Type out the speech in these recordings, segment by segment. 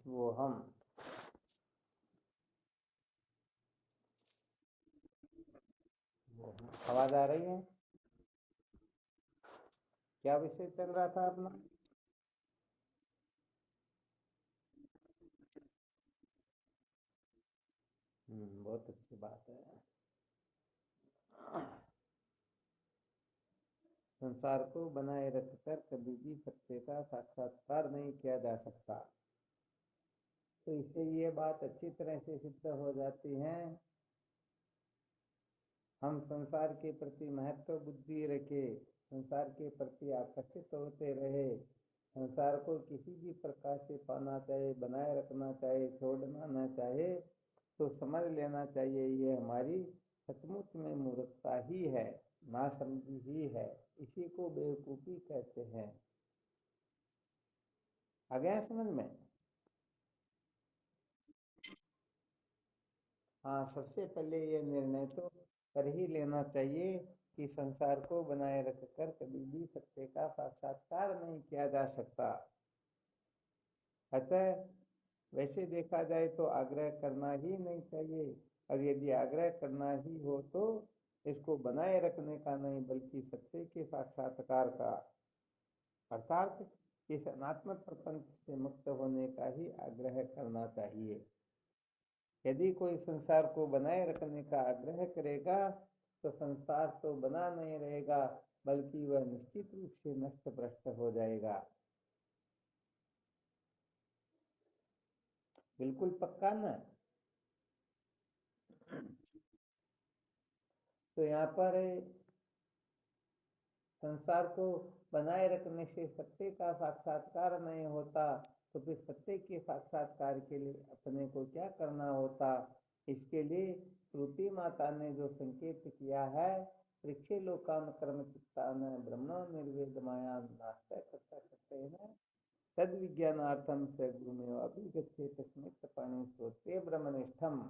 वो हम आवाज आ रही है? क्या विषय चल रहा था अपना? बहुत अच्छी बात है। संसार को बनाए रखकर कभी भी सत्य का साक्षात्कार नहीं किया जा सकता। तो इससे ये बात अच्छी तरह से सिद्ध हो जाती है, हम संसार के प्रति महत्व बुद्धि रखे, संसार के प्रति आकर्षित होते रहे, संसार को किसी भी प्रकार से पाना चाहे, बनाए रखना चाहे, छोड़ना ना चाहे, तो समझ लेना चाहिए ये हमारी सचमुच में मूर्खता ही है, नासमझी ही है। इसी को बेवकूफी कहते हैं। आ गया समझ में? हाँ, सबसे पहले ये निर्णय तो कर ही लेना चाहिए कि संसार को बनाए रखकर कभी भी सत्य का साक्षात्कार नहीं किया जा सकता। अतः वैसे देखा जाए तो आग्रह करना ही नहीं चाहिए, और यदि आग्रह करना ही हो तो इसको बनाए रखने का नहीं, बल्कि सत्य के साक्षात्कार का, अर्थात इस अनात्म प्रपंच से मुक्त होने का ही आग्रह करना चाहिए। यदि कोई संसार को बनाए रखने का आग्रह करेगा तो संसार तो बना नहीं रहेगा, बल्कि वह निश्चित रूप से नष्ट भ्रष्ट हो जाएगा। बिल्कुल पक्का ना? तो यहाँ पर संसार को बनाए रखने से सत्य का साक्षात्कार नहीं होता, तो फिर सत्य के साक्षात्कार के लिए अपने को क्या करना होता? इसके लिए श्रुति माता ने जो संकेत किया है, परीक्षे लोकान कर्म चित्तान ब्रह्म निर्वेद माया नास्ते करता करते हैं, तद विज्ञानार्थम से गुरुमेव अभिगच्छेत स्मित पाणी स्रोते ब्रह्मनिष्ठम।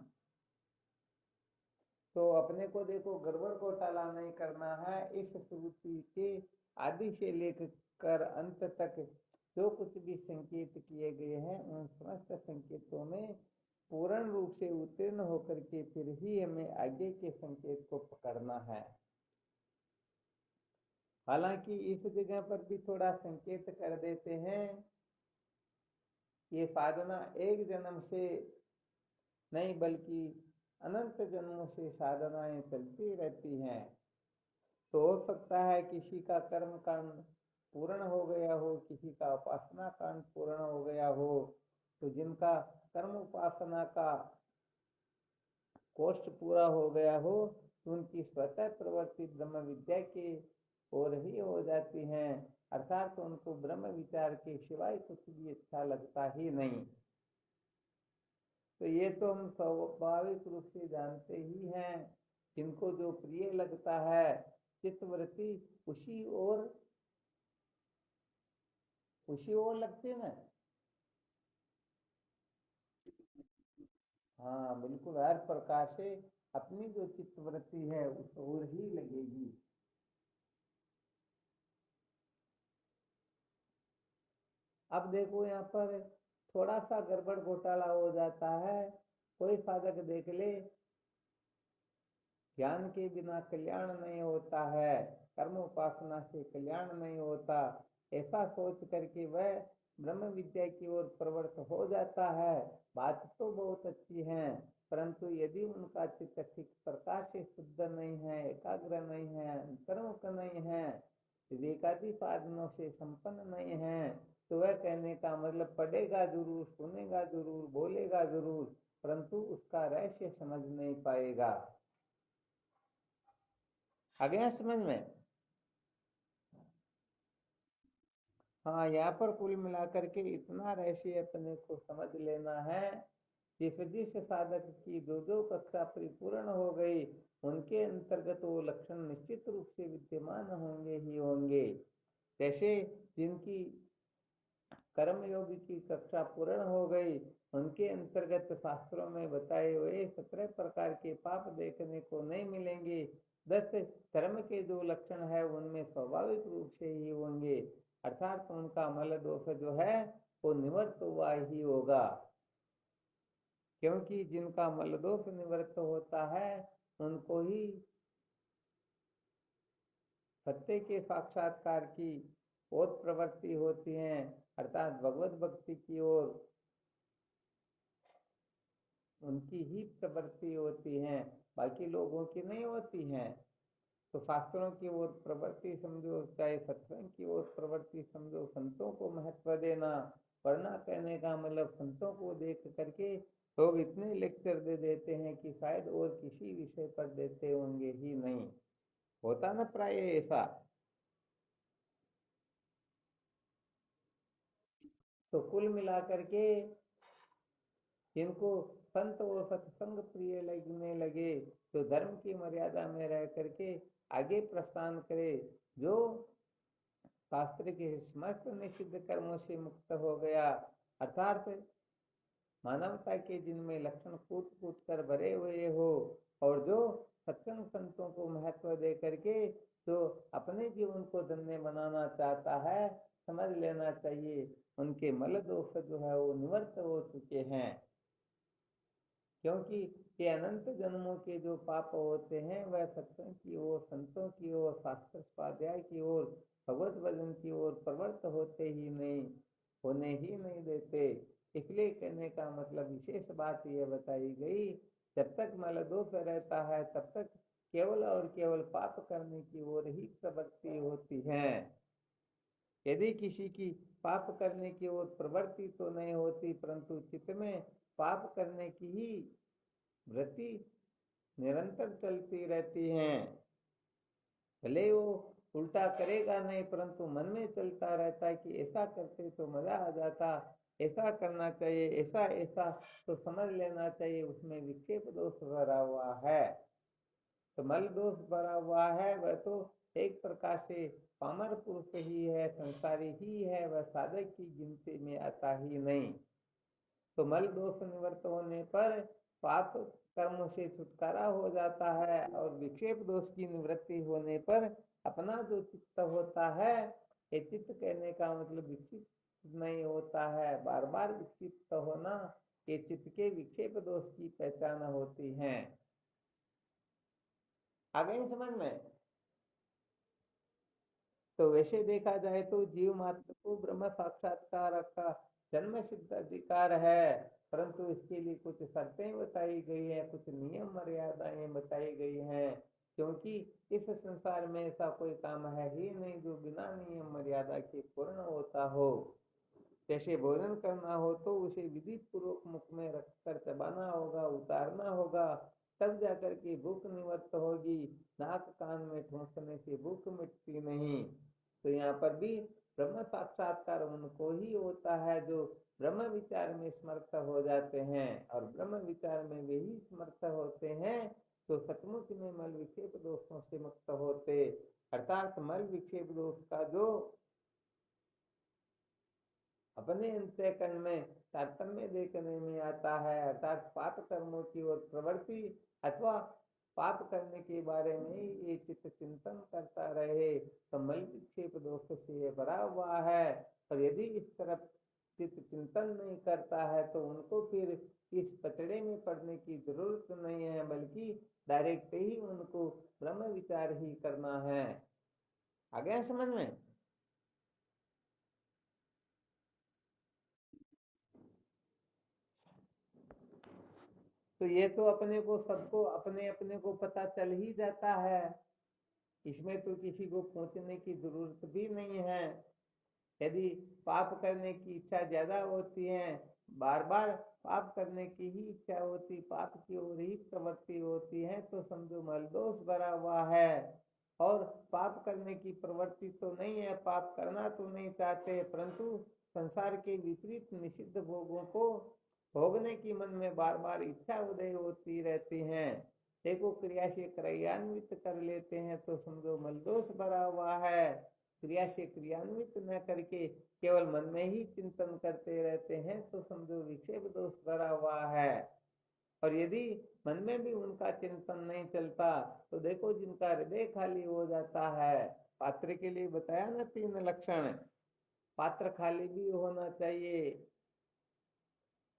तो अपने को देखो गड़बड़ घोटाला नहीं करना है। इस श्रुति के आदि से लेकर अंत तक जो कुछ भी संकेत किए गए हैं, उन समस्त संकेतों में पूर्ण रूप से उत्तीर्ण होकर के फिर ही हमें आगे के संकेत को पकड़ना है। हालांकि इस जगह पर भी थोड़ा संकेत कर देते हैं, ये साधना एक जन्म से नहीं बल्कि अनंत जन्मों से साधनाएं चलती रहती हैं। तो हो सकता है किसी का कर्म कांड पूर्ण हो गया हो, किसी का उपासना कांड पूर्ण हो गया हो, तो जिनका कर्म उपासना का कोष्ठ पूरा हो गया हो, तो उनकी स्वतः प्रवृत्ति ब्रह्म विद्या की ओर ही हो जाती हैं, अर्थात तो उनको ब्रह्म विचार के सिवाय कुछ भी अच्छा लगता ही नहीं। तो ये तो हम स्वाभाविक रूप से जानते ही हैं, जिनको जो प्रिय लगता है चित्तवृत्ति उसी ओर लगती है ना। हाँ बिल्कुल, हर प्रकार से अपनी जो चित्तवृत्ति है उस ओर ही लगेगी। अब देखो यहाँ पर थोड़ा सा गड़बड़ घोटाला हो जाता है। कोई साधक देख ले, ज्ञान के बिना कल्याण नहीं होता है, कर्म उपासना से कल्याण नहीं होता, ऐसा सोच करके वह ब्रह्म विद्या की ओर प्रवृत्त हो जाता है। बात तो बहुत अच्छी है, परंतु यदि उनका चित्त ठीक प्रकार से शुद्ध नहीं है, एकाग्र नहीं है, अंतर्मुख नहीं है, विवेकादि साधनों से संपन्न नहीं है, तो वह कहने का मतलब पढ़ेगा जरूर, सुनेगा जरूर, बोलेगा जरूर, परंतु उसका रहस्य समझ नहीं पाएगा। आ गया समझ में? हाँ, यहाँ पर कुल मिलाकर के इतना रहस्य अपने को समझ लेना है, जिस जिस साधक की जो जो कक्षा परिपूर्ण हो गई, उनके अंतर्गत वो लक्षण निश्चित रूप से विद्यमान होंगे ही होंगे। जैसे जिनकी कर्म योगी की कक्षा पूर्ण हो गई, उनके अंतर्गत शास्त्रों में बताए हुए 17 प्रकार के पाप देखने को नहीं मिलेंगे। 10 धर्म के जो लक्षण है उनमें स्वाभाविक रूप से ही होंगे, अर्थात उनका मल दोष जो है वो निवृत्त हुआ ही होगा, क्योंकि जिनका मल दोष निवृत्त होता है उनको ही सत्य के साक्षात्कार की और प्रवृत्ति होती है, अर्थात भगवत भक्ति की ओर उनकी ही प्रवृत्ति होती है, बाकी लोगों की नहीं होती है। तो शास्त्रों की ओर प्रवृत्ति समझो, चाहे सत्संग की ओर प्रवृत्ति समझो, संतों को महत्व देना। वरना कहने का मतलब संतों को देख करके लोग इतने लेक्चर दे देते हैं कि शायद और किसी विषय पर देते होंगे ही नहीं, होता ना प्राय ऐसा। तो कुल मिलाकर के जिनको संत और सत्संग प्रिय लगने लगे, जो धर्म की मर्यादा में रह करके आगे प्रस्थान करे, जो शास्त्र के समस्त निषिद्ध कर्मों से मुक्त हो गया, अर्थात मानवता के जिनमें लक्षण कूट कूट कर भरे हुए हो, और जो सत्संग संतों को महत्व दे करके जो अपने जीवन को धन्य बनाना चाहता है, समझ लेना चाहिए उनके मल दोष जो है वो निवृत्त हो चुके हैं। क्योंकि ये अनंत जन्मों के जो पाप होते हैं वह सत्संग की ओर, संतों की ओर, शास्त्र स्वाध्याय की ओर, भगवत भजन की ओर प्रवृत्त होते ही नहीं, होने ही नहीं देते। इसलिए कहने का मतलब विशेष बात यह बताई गई, जब तक मल दोष रहता है तब तक केवल और केवल पाप करने की ओर ही प्रवृत्ति होती है। यदि किसी की पाप करने की ओर प्रवृत्ति तो नहीं होती, परंतु चित्त में पाप करने की ही वृत्ति निरंतर चलती रहती है, भले वो उल्टा करेगा नहीं परंतु मन में चलता रहता है कि ऐसा करते तो मजा आ जाता, ऐसा करना चाहिए, ऐसा ऐसा, तो समझ लेना चाहिए उसमें विक्षेप दोष भरा हुआ है। तो मल दोष भरा हुआ है वह तो एक प्रकार से पामर पुरुष ही है, संसारी ही है, वह साधक की गिनती में आता ही नहीं। तो मल दोष निवृत्त होने पर पाप कर्मों से छुटकारा हो जाता है, और विक्षेप दोष की निवृत्ति होने पर अपना जो चित्त होता है, ये चित्त कहने का मतलब विक्षिप्त नहीं होता है, बार बार विक्षिप्त होना, ये चित्त के विक्षेप दोष की पहचान होती है। आ गई समझ में? तो वैसे देखा जाए तो जीव मात्र को ब्रह्म साक्षात्कार का जन्म सिद्ध अधिकार है, परंतु इसके लिए कुछ शर्तें बताई गई हैं, कुछ नियम मर्यादाएं बताई गई हैं, क्योंकि इस संसार में ऐसा कोई काम है ही नहीं जो बिना नियम मर्यादा के पूर्ण होता हो। जैसे भोजन करना हो तो उसे विधि पूर्वक मुख में रखकर चबाना होगा, उतारना होगा, तब जाकर के भूख निवृत्त होगी। नाक कान में ठूंसने से भूख मिटती नहीं। तो यहाँ पर भी ब्रह्म साक्षात्कार उनको ही होता है जो ब्रह्म विचार में समर्थ हो जाते हैं, और ब्रह्म विचार में वे ही समर्थ होते हैं तो सचमुच में मल विक्षेप दोषों से मुक्त होते, अर्थात मल विक्षेप दोष का जो अपने अंतःकरण में तारतम्य देखने में आता है, अर्थात पाप कर्मों की ओर प्रवृत्ति अथवा पाप करने के बारे में ये चित्त चिंतन करता रहे, तो मल विक्षेप दोष से भरा हुआ है। और यदि इस तरफ चित्त चिंतन नहीं करता है तो उनको फिर इस पचड़े में पड़ने की जरूरत नहीं है, बल्कि डायरेक्ट ही उनको ब्रह्म विचार ही करना है। आ गया समझ में? तो ये तो अपने को सबको अपने अपने को पता चल ही जाता है, इसमें तो किसी को पूछने की जरूरत भी नहीं है। यदि पाप करने की इच्छा ज्यादा होती है, बार बार पाप करने की ही इच्छा होती, पाप की ओर ही प्रवृत्ति होती है, तो समझो मल दोष भरा हुआ है। और पाप करने की प्रवृत्ति तो नहीं है, पाप करना तो नहीं चाहते, परंतु संसार के विपरीत निषिद्ध भोगों को भोगने की मन में बार बार इच्छा उदय होती रहती है। देखो क्रिया से क्रियान्वित कर लेते हैं तो समझो मल दोष भरा हुआ है। क्रिया से क्रियान्वित न करके केवल मन में ही चिंतन करते रहते हैं तो समझो विक्षेप दोष भरा हुआ है। और यदि मन में भी उनका चिंतन नहीं चलता तो देखो जिनका हृदय खाली हो जाता है, पात्र के लिए बताया ना 3 लक्षण, पात्र खाली भी होना चाहिए,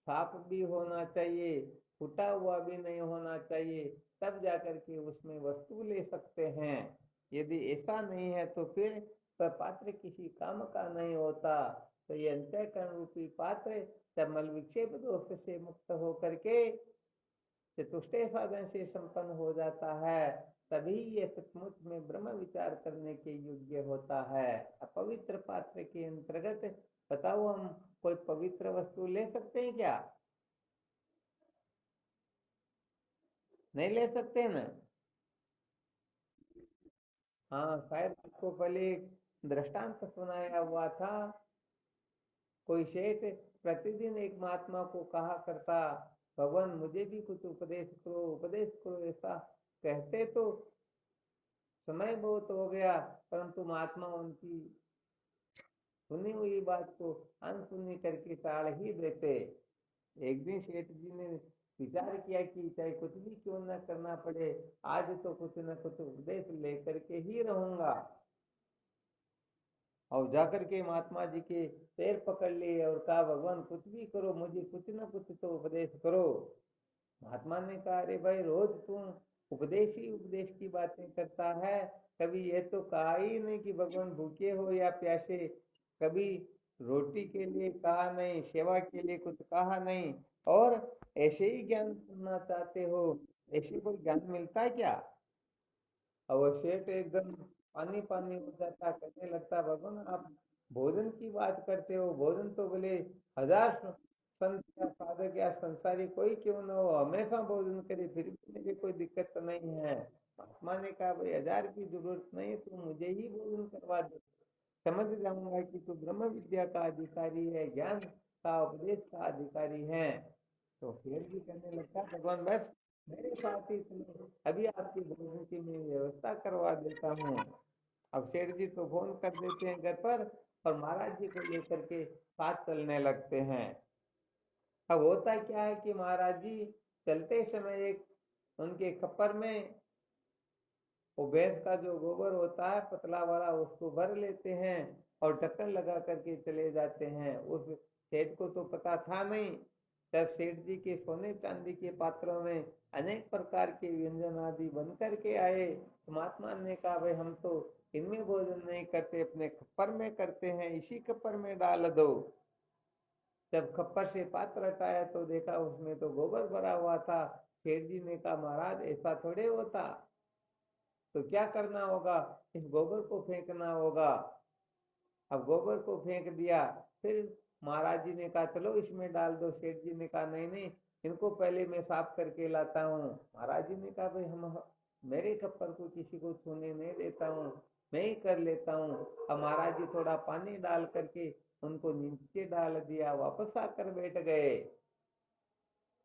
साफ भी होना चाहिए, फूटा हुआ भी नहीं होना चाहिए, तब जाकर के उसमें वस्तु ले सकते हैं। यदि ऐसा नहीं है तो फिर वह पात्र किसी काम का नहीं होता। तो ये अंतःकरण रूपी पात्र जब मल विक्षेप दोष से मुक्त होकर के चतुष्टय साधन से संपन्न हो जाता है, तभी ये सचमुच में ब्रह्म विचार करने के योग्य होता है। अपवित्र पात्र के अंतर्गत बताओ, हम कोई पवित्र वस्तु ले सकते हैं क्या? नहीं ले सकते ना। हाँ, शायद आपको पहले एक दृष्टांत सुनाया हुआ था। कोई सेठ प्रतिदिन एक महात्मा को कहा करता, भगवान मुझे भी कुछ उपदेश करो, उपदेश करो। ऐसा कहते तो समय बहुत हो गया, परंतु महात्मा उनकी सुनी हुई बात को अनसुनी करके टाल ही देते। एक दिन सेठ जी ने विचार किया कि चाहे कुछ भी क्यों न करना पड़े, आज तो कुछ न कुछ उपदेश लेकर के ही रहूंगा। और जाकर के महात्मा जी के पैर पकड़ लिए और कहा, भगवान कुछ भी करो, मुझे कुछ न कुछ तो उपदेश करो। महात्मा ने कहा, अरे भाई, रोज तुम उपदेश ही उपदेश की बातें करता है, कभी ये तो कहा ही नहीं कि भगवान भूखे हो या प्यासे, कभी रोटी के लिए कहा नहीं, सेवा के लिए कुछ कहा नहीं, और ऐसे ही ज्ञान सुनना चाहते हो। ऐसे कोई ज्ञान मिलता है क्या? और वो सेठ एकदम पानी पानी हो जाता, कहने लगता, भगवान आप भोजन की बात करते हो, भोजन तो बोले हजार संत या साधक या संसारी कोई क्यों ना हो, हमेशा भोजन करे, फिर भी मुझे कोई दिक्कत तो नहीं है। महात्मा ने कहा, भाई हजार की जरूरत नहीं, तू मुझे ही भोजन करवा दे, समझ जाऊंगा कि तू ब्रह्म विद्या का अधिकारी है, ज्ञान का उपदेश का अधिकारी है। तो फिर भी कहने लगता, भगवान बस मेरे साथ ही चलो, अभी आपकी भोजन की मैं व्यवस्था करवा देता हूँ। अब सेठ जी तो फोन कर देते हैं घर पर, और महाराज जी को लेकर के साथ चलने लगते हैं। अब होता क्या है कि महाराज जी चलते समय एक उनके खप्पर में वो भैंस का जो गोबर होता है पतला वाला, उसको भर लेते हैं और ढक्कन लगा करके चले जाते हैं। उस सेठ को तो पता था नहीं। तब सेठ जी के सोने चांदी के पात्रों में अनेक प्रकार के व्यंजन आदि बन करके आए। तो महात्मा ने कहा, भाई हम तो इनमें भोजन नहीं करते, अपने खप्पर में करते हैं, इसी खप्पर में डाल दो। जब खप्पर से पात्र हटाया तो देखा उसमें तो गोबर भरा हुआ था। सेठ जी ने कहा, महाराज ऐसा थोड़े होता, तो क्या करना होगा, इस गोबर को फेंकना होगा। अब गोबर को फेंक दिया। फिर महाराज जी ने कहा, चलो इसमें डाल दो। सेठ जी ने कहा, नहीं नहीं, इनको पहले मैं साफ करके लाता हूँ। महाराज जी ने कहा, भाई हम मेरे खप्पर को किसी को छूने नहीं देता हूँ, मैं ही कर लेता हूँ। अब महाराज जी थोड़ा पानी डाल करके उनको नीचे डाल दिया, वापस आकर बैठ गए।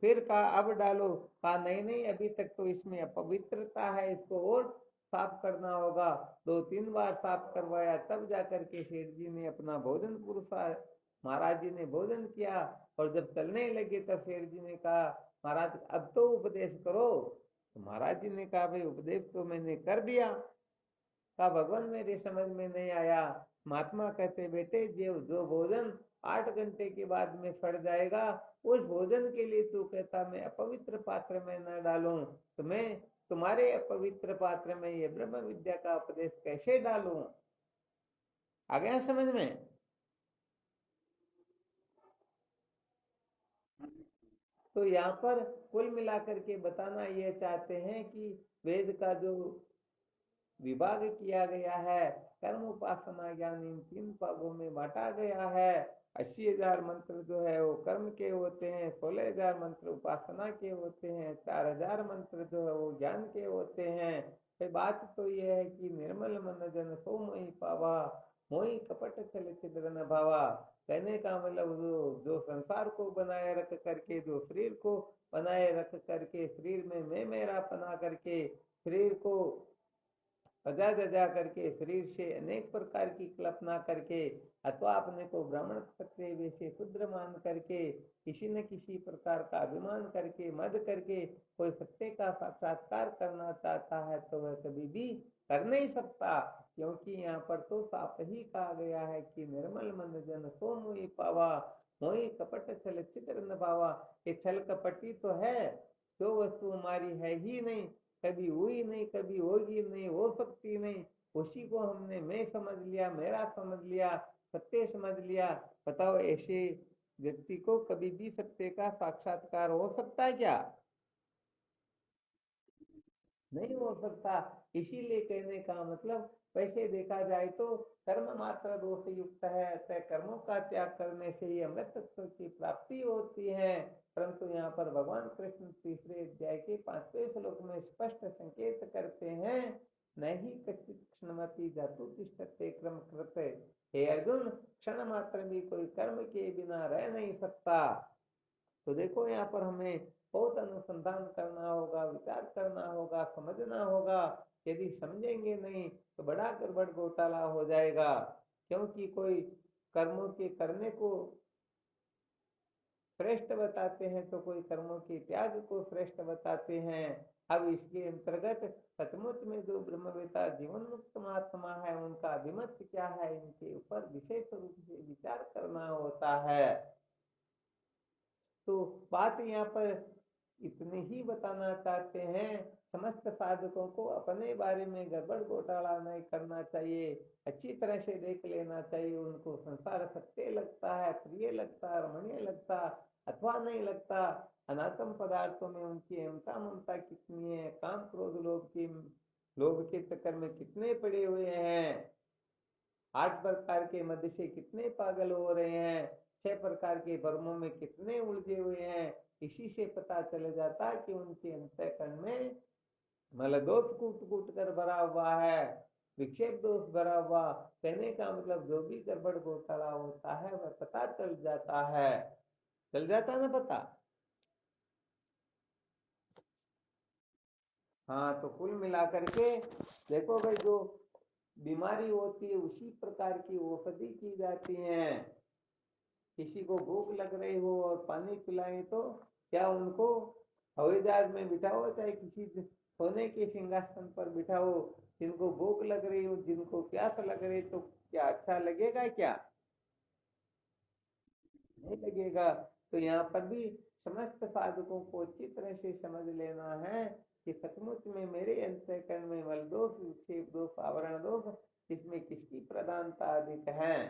फिर कहा, अब डालो। कहा, नहीं नहीं, अभी तक तो इसमें अपवित्रता है, इसको और साफ करना होगा। दो तीन बार साफ करवाया, तब जाकर के सेठ जी ने अपना भोजन पुरसा। महाराज जी ने भोजन किया, और जब चलने लगे तब सेठ जी ने कहा, महाराज अब तो उपदेश करो। तो महाराज जी ने कहा, भाई उपदेश तो मैंने कर दिया। कहा, भगवान मेरे समझ में नहीं आया। महात्मा कहते, बेटे जो जो भोजन 8 घंटे के बाद में सड़ जाएगा, उस भोजन के लिए तू कहता मैं अपवित्र पात्र में न डालूं, तो मैं तुम्हारे अपवित्र पात्र में ये ब्रह्म विद्या का उपदेश कैसे डालूं? आ गया समझ में? तो यहाँ पर कुल मिलाकर के बताना यह चाहते हैं कि वेद का जो विभाग किया गया है, कर्म उपासना ज्ञान, इन 3 भागों में बांटा गया है। 80,000 मंत्र जो है वो कर्म के होते हैं, 16,000 मंत्र उपासना के होते हैं, 4,000 मंत्र जो है वो ज्ञान के होते हैं। तो बात तो यह है कि निर्मल मन जन सो मोहि पावा, मोहि कपट छल छिद्र न भावा। कहने का मतलब जो जो संसार को बनाए रख करके, जो शरीर को बनाए रख करके, शरीर में मैं मेरा बना करके, शरीर को सजा दजा करके, शरीर से अनेक प्रकार की कल्पना करके, अथवा अपने को ब्राह्मण क्षत्रिय वैसे शूद्र मान करके, किसी न किसी प्रकार का अभिमान करके, मद करके कोई सत्य का साक्षात्कार करना चाहता है, तो वह कभी भी कर नहीं सकता, क्योंकि यहाँ पर तो साफ ही कहा गया है कि निर्मल मन जन सो मोहि पावा, मोहि कपट छल छिद्र न पावा। ये छल कपटी तो है, जो वस्तु हमारी है ही नहीं, कभी हुई नहीं, कभी होगी नहीं, हो सकती नहीं, उसी को हमने मैं समझ लिया, मेरा समझ लिया, सत्य समझ लिया। बताओ ऐसे व्यक्ति को कभी भी सत्य का साक्षात्कार हो सकता है क्या? नहीं हो सकता। इसीलिए कहने का मतलब, वैसे देखा जाए तो कर्म मात्र दोष युक्त है, अतः कर्मों का त्याग करने से ही अमृतत्व की प्राप्ति होती है। परंतु यहाँ पर भगवान कृष्ण तीसरे अध्याय के 5वें श्लोक में स्पष्ट संकेत करते हैं, नहीं कच्चित क्षणमपि जातु तिष्ठते क्रम कृत। हे अर्जुन, क्षण मात्र भी कोई कर्म के बिना रह नहीं सकता। तो देखो यहाँ पर हमें बहुत अनुसंधान करना होगा, विचार करना होगा, समझना होगा। यदि समझेंगे नहीं तो बड़ा गड़बड़ घोटाला हो जाएगा। क्योंकि कोई कर्मों के करने को श्रेष्ठ बताते हैं तो कोई कर्मों के त्याग को श्रेष्ठ बताते हैं। अब इसके अंतर्गत सचमुच में जो ब्रह्मवेता जीवन मुक्त महात्मा है, उनका अभिमत क्या है, इनके ऊपर विशेष रूप से विचार करना होता है। तो बात यहाँ पर इतने ही बताना चाहते हैं, समस्त साधकों को अपने बारे में गड़बड़ घोटाला नहीं करना चाहिए, अच्छी तरह से देख लेना चाहिए। उनको संसार सत्य लगता है, प्रिय लगता, रमणीय लगता अथवा नहीं लगता, अनात्म पदार्थों में उनकी अहमता ममता कितनी है, काम क्रोध लोभ के चक्कर में कितने पड़े हुए हैं, 8 प्रकार के मध्य से कितने पागल हो रहे हैं, 6 प्रकार के भ्रमों में कितने उलझे हुए हैं। इसी से पता चल जाता कि उनके अंतःकरण में मलदोष कूट कूट कर भरा हुआ है, विक्षेप दोष भरा हुआ। कहने का मतलब जो भी गड़बड़ घोटाला होता है वह पता चल जाता है। चल जाता ना पता। हाँ, तो कुल मिलाकर के देखो भाई, जो बीमारी होती है उसी प्रकार की औषधि की जाती है। किसी को भूख लग रही हो और पानी पिलाए तो क्या उनको हवाई जहाज में बिठाओ, चाहे किसी सोने के सिंहासन पर बिठाओ, जिनको भूख लग रही हो, जिनको प्यास लग रही, तो क्या अच्छा लगेगा क्या? नहीं लगेगा। तो यहाँ पर भी समस्त साधकों को अच्छी तरह से समझ लेना है कि सचमुच में मेरे अंतःकरण में मल दोष, विक्षेप दोष, आवरण दोष, इसमें किसकी प्रधानता अधिक है।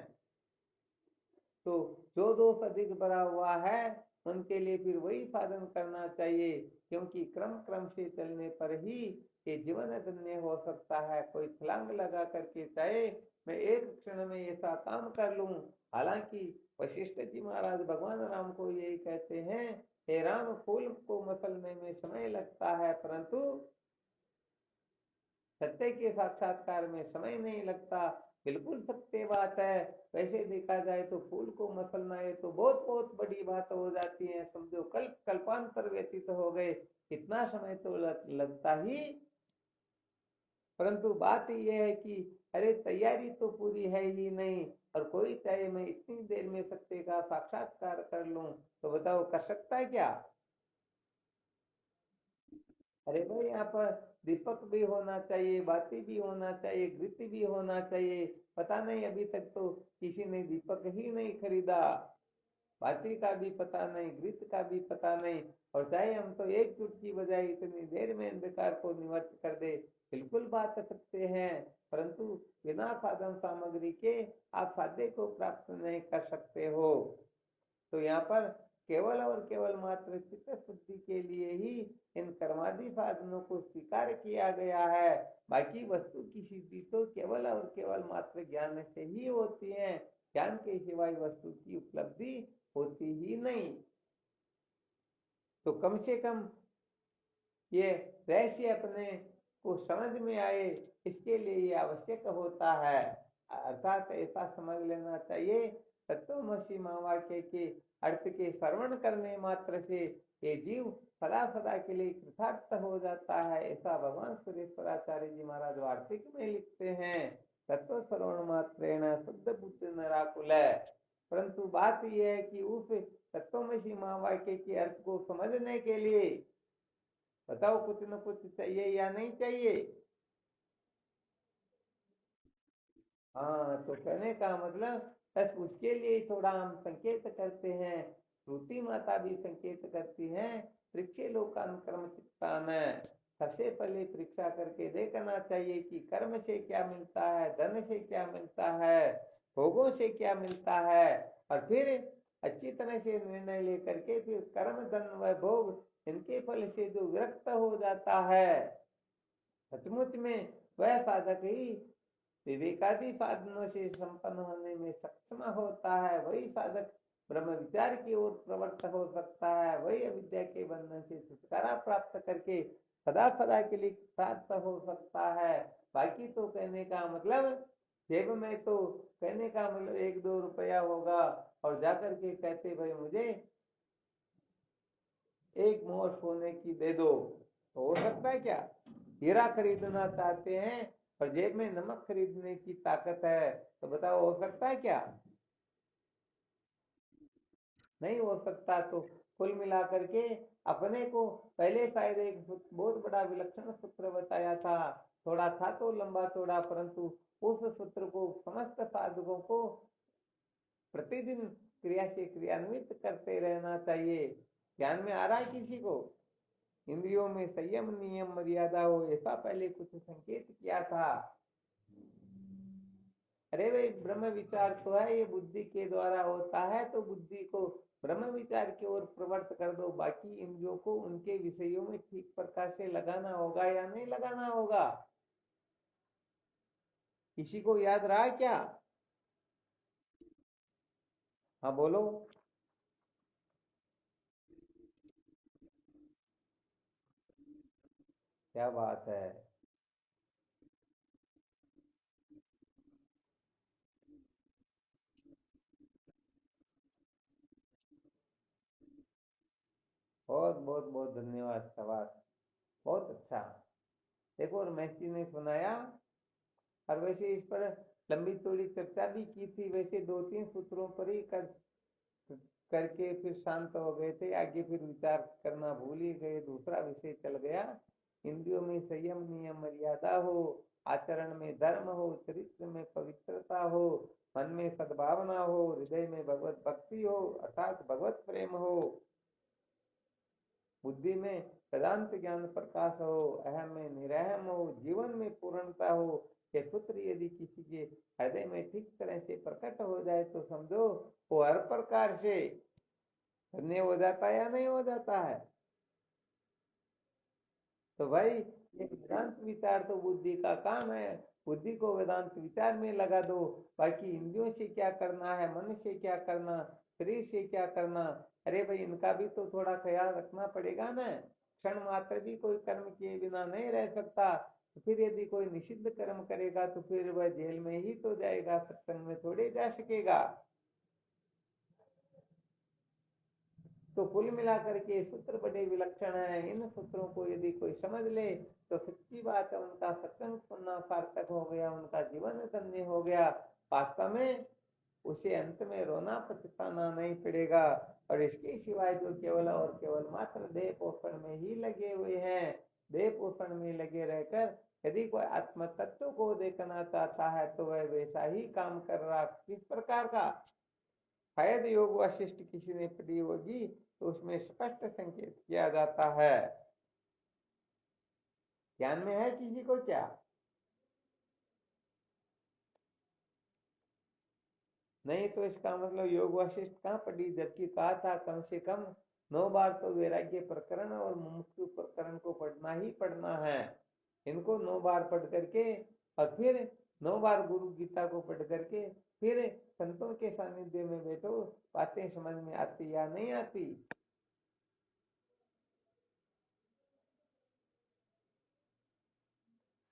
तो जो दोष अधिक भरा हुआ है उनके लिए फिर वही साधन करना चाहिए, क्योंकि क्रम क्रम से चलने पर ही ये जीवन धन्य हो सकता है। कोई छलांग लगा करके चाहे मैं एक क्षण में ऐसा काम कर लूं, हालांकि वशिष्ठ जी महाराज भगवान राम को यही कहते हैं, हे राम, फूल को मसलने में समय लगता है परंतु सत्य के साक्षात्कार में समय नहीं लगता। बिल्कुल सत्य बात है। वैसे देखा जाए तो फूल को मसलना है तो बहुत बहुत बड़ी बात हो जाती है, समझो कल्प कल्पांतर व्यतीत हो गए, कितना समय तो लगता ही। परंतु बात यह है कि अरे तैयारी तो पूरी है ही नहीं, और कोई चाहे मैं इतनी देर में सत्य का साक्षात्कार कर लूं, तो बताओ कर सकता है क्या? अरे भाई, यहाँ पर दीपक भी होना चाहिए, बाती भी होना चाहिए, घृत भी होना चाहिए। पता नहीं अभी तक तो किसी ने दीपक ही नहीं खरीदा, बाती का भी पता नहीं, घृत का भी पता नहीं। और चाहे हम तो एक चुटकी बजाय इतनी देर में अंधकार को निवृत्त कर दे, बिल्कुल बात कर सकते हैं, परंतु बिना साधन सामग्री के आप साध्य को प्राप्त नहीं कर सकते हो। तो यहाँ पर केवल और केवल मात्र चित्त शुद्धि के लिए ही इन कर्मादि साधनों को स्वीकार किया गया है। बाकी वस्तु की सिद्धि तो केवल और केवल मात्र ज्ञान से ही होती है, ज्ञान के सिवाय वस्तु की उपलब्धि होती ही नहीं। तो कम से कम ये रहस्य अपने को समझ में आए, इसके लिए ये आवश्यक होता है। अर्थात ऐसा समझ लेना चाहिए, तत्वमसि महावाक्य के अर्थ के श्रवण करने मात्र से ये जीव सदा सदा के लिए कृतार्थ हो जाता है, ऐसा भगवान सुरेश्वराचार्य जी महाराज वार्तिक में लिखते हैं। तत्व श्रवण मात्रेण शुद्ध बुद्धि नराकुल है। परंतु बात यह है कि उस तत्वमसि महावाक्य के अर्थ को समझने के लिए बताओ कुछ न कुछ चाहिए या नहीं चाहिए? हाँ, तो कहने का मतलब बस उसके लिए ही थोड़ा हम संकेत करते हैं। श्रुति माता भी संकेत करती हैं, परीक्षे लोकान कर्म चित्तान। सबसे पहले परीक्षा करके देखना चाहिए कि कर्म से क्या मिलता है, धन से क्या मिलता है, भोगों से क्या मिलता है, और फिर अच्छी तरह से निर्णय लेकर के फिर कर्म धन व भोग इनके फल से जो विरक्त हो जाता है, सचमुच में वह साधक ही विवेकादि साधनों से संपन्न होने में सक्षम होता है। वही साधक ब्रह्म विचार की ओर प्रवृत्त हो सकता है। वही अविद्या के बंधन से छुटकारा प्राप्त करके सदा सदा के लिए सार्थ हो सकता है। बाकी तो कहने का मतलब, जेब में तो कहने का मतलब 1-2 रुपया होगा और जाकर के कहते भाई मुझे एक मोहर सोने की दे दो, तो हो सकता है क्या? हीरा खरीदना चाहते हैं और जेब में नमक खरीदने की ताकत है, तो बताओ हो सकता है क्या? नहीं हो सकता। तो कुल मिलाकर के अपने को पहले शायद एक बहुत बड़ा विलक्षण सूत्र बताया था, थोड़ा था तो लंबा चौड़ा, परंतु उस सूत्र को समस्त साधकों को प्रतिदिन क्रिया से क्रियान्वित करते रहना चाहिए। ध्यान में आ रहा है किसी को? इंद्रियों में संयम नियम मर्यादा हो, ऐसा पहले कुछ संकेत किया था। अरे भाई, ब्रह्म विचार तो है ये बुद्धि के द्वारा होता है, तो बुद्धि को ब्रह्म विचार की ओर प्रवृत्त कर दो। बाकी इंद्रियों को उनके विषयों में ठीक प्रकार से लगाना होगा या नहीं लगाना होगा? किसी को याद रहा क्या? हाँ बोलो। क्या बात है। बहुत बहुत बहुत धन्यवाद, शाबाश, बहुत अच्छा। देखो, और मैथी ने सुनाया, और वैसे इस पर लंबी चौड़ी चर्चा भी की थी। वैसे 2-3 सूत्रों पर ही करके फिर शांत हो गए थे, आगे फिर विचार करना भूल ही गए, दूसरा विषय चल गया। इंद्रियों में संयम नियम मर्यादा हो, आचरण में धर्म हो, चरित्र में पवित्रता हो, मन में सद्भावना हो, हृदय में भगवत भक्ति हो अर्थात भगवत प्रेम हो, बुद्धि में वेदांत ज्ञान प्रकाश हो, अहम में निरहम हो, जीवन में पूर्णता हो। ये सूत्र यदि किसी के हृदय में ठीक तरह से प्रकट हो जाए तो समझो वो हर प्रकार से धन्य हो जाता है या नहीं हो जाता है? तो भाई, ये वेदांत विचार तो बुद्धि का काम है। बुद्धि को वेदांत विचार में लगा दो। बाकी इंद्रियों से क्या करना है, मन से क्या करना, शरीर से क्या करना, अरे भाई इनका भी तो थोड़ा ख्याल रखना पड़ेगा ना। क्षण मात्र भी कोई कर्म किए बिना नहीं रह सकता। तो फिर यदि कोई निषिद्ध कर्म करेगा तो फिर वह जेल में ही तो जाएगा, सत्संग में थोड़े जा सकेगा। तो कुल मिलाकर के सूत्र बड़े विलक्षण हैं। इन सूत्रों को यदि कोई समझ ले तो सच्ची बात है, उनका सत्संग सुनना सार्थक हो गया, उनका जीवन धन्य हो गया। वास्तव में उसे अंत में रोना पछताना नहीं पड़ेगा। और इसके सिवाय जो केवल और केवल मात्र देह पोषण में ही लगे हुए हैं, देह पोषण में लगे रहकर यदि कोई आत्म तत्व को देखना चाहता है तो वह वैसा ही काम कर रहा। किस प्रकार का? शायद योग वशिष्ठ किसी ने पढ़ी होगी, तो उसमें स्पष्ट संकेत किया जाता है। ध्यान में है किसी को क्या? नहीं तो इसका मतलब योग वशिष्ठ कहाँ पढ़ी, जबकि कहा था कम से कम 9 बार तो वैराग्य प्रकरण और मुमुक्षु प्रकरण को पढ़ना ही पढ़ना है। इनको 9 बार पढ़ करके और फिर 9 बार गुरु गीता को पढ़ करके फिर संतों के सानिध्य में बैठो, बातें समझ में आती या नहीं आती?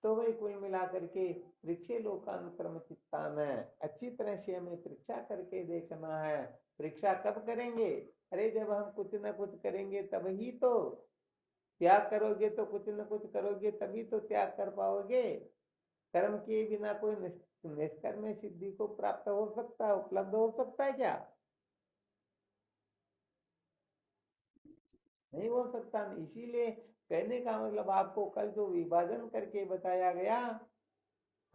तो वही कुल मिलाकर के परीक्षे लोकानुक्रम चित्तान है। अच्छी तरह से हमें परीक्षा करके देखना है। परीक्षा कब करेंगे? अरे जब हम कुछ ना कुछ करेंगे तब ही तो। त्याग करोगे तो कुछ न कुछ करोगे तभी तो त्याग कर पाओगे। कर्म किए बिना कोई निष्कर्म सिद्धि को प्राप्त हो सकता है, उपलब्ध हो सकता है क्या? नहीं हो सकता। इसीलिए कहने का मतलब आपको कल जो विभाजन करके बताया गया,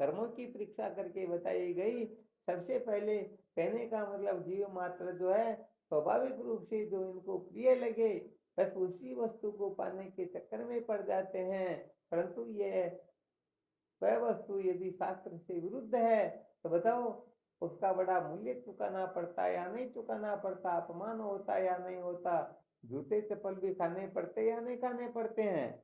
कर्मों की परीक्षा करके बताई गई। सबसे पहले कहने का मतलब जीव मात्र जो है स्वाभाविक रूप से जो इनको प्रिय लगे बस उसी वस्तु को पाने के चक्कर में पड़ जाते हैं, परंतु यह वह वस्तु यदि शास्त्र से विरुद्ध है तो बताओ उसका बड़ा मूल्य चुकाना पड़ता है या नहीं चुकाना पड़ता, अपमान होता है या नहीं होता, जूते चप्पल भी खाने पड़ते या नहीं खाने पड़ते हैं।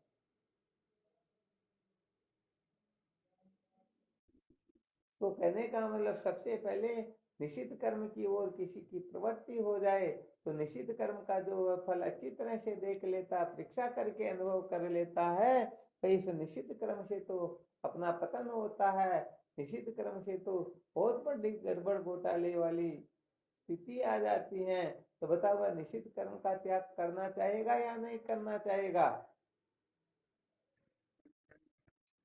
तो कहने का मतलब सबसे पहले निषिद्ध कर्म की ओर किसी की प्रवृत्ति हो जाए तो निषिद्ध कर्म का जो फल अच्छी तरह से देख लेता, परीक्षा करके अनुभव कर लेता है, तो इस निषिद्ध कर्म से तो अपना पतन होता है, निषिद्ध कर्म से तो बहुत बड़ी गड़बड़ घोटाले वाली स्थिति आ जाती है। तो बताओ वह निषिद्ध कर्म का त्याग करना चाहेगा या नहीं करना चाहेगा?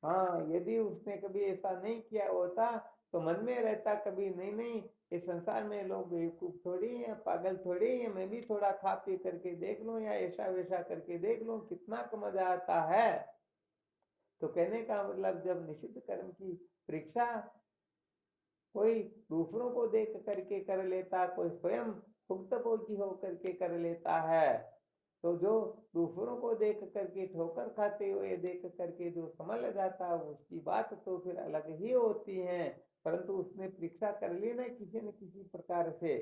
हाँ, यदि उसने कभी ऐसा नहीं किया होता तो मन में रहता कभी नहीं नहीं, इस संसार में लोग बेवकूफ थोड़ी है, पागल थोड़ी है, मैं भी थोड़ा खा पी करके देख लूं या ऐसा वैसा करके देख लूं कितना मजा आता है। तो कहने का मतलब जब निषिद्ध कर्म की परीक्षा कोई दूसरों को देख करके कर लेता, कोई स्वयं भुक्तभोगी होकर के कर लेता है, तो जो दूसरों को देख करके ठोकर खाते हुए देख करके जो संभल जाता है उसकी बात तो फिर अलग ही होती है, परंतु उसने परीक्षा कर ली ना किसी न किसी प्रकार से,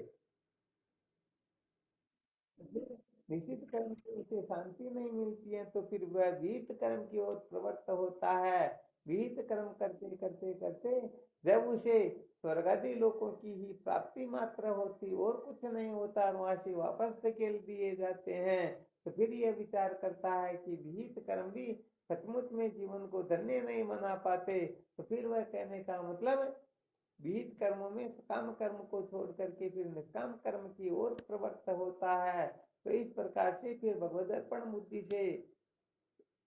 निश्चित कर्म से उसे शांति नहीं मिलती है तो फिर वह विहित कर्म की ओर प्रवृत्त होता है। विहित कर्म करते करते करते जब उसे स्वर्ग आदि लोकों की ही प्राप्ति मात्र होती और कुछ नहीं होता और वहां से वापस धकेल दिए जाते हैं, तो फिर यह विचार करता है कि विहित कर्म भी सचमुच में जीवन को धन्य नहीं बना पाते, तो फिर वह कहने का मतलब विहित कर्मों में सकाम कर्म को छोड़ करके फिर निष्काम कर्म की ओर प्रवृत्त होता है। तो इस प्रकार से फिर भगवदर्पण बुद्धि से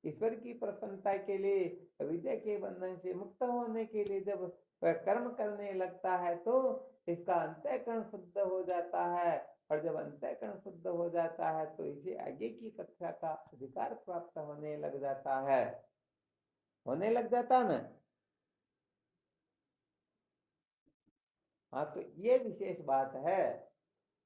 ईश्वर की प्रसन्नता के लिए अविद्या के बंधन से मुक्त होने के लिए जब वह कर्म करने लगता है तो इसका अंतःकरण शुद्ध हो जाता है, और जब अंतःकरण शुद्ध हो जाता है तो इसे आगे की कक्षा का अधिकार प्राप्त होने लग जाता है, होने लग जाता ना। हाँ, तो ये विशेष बात है।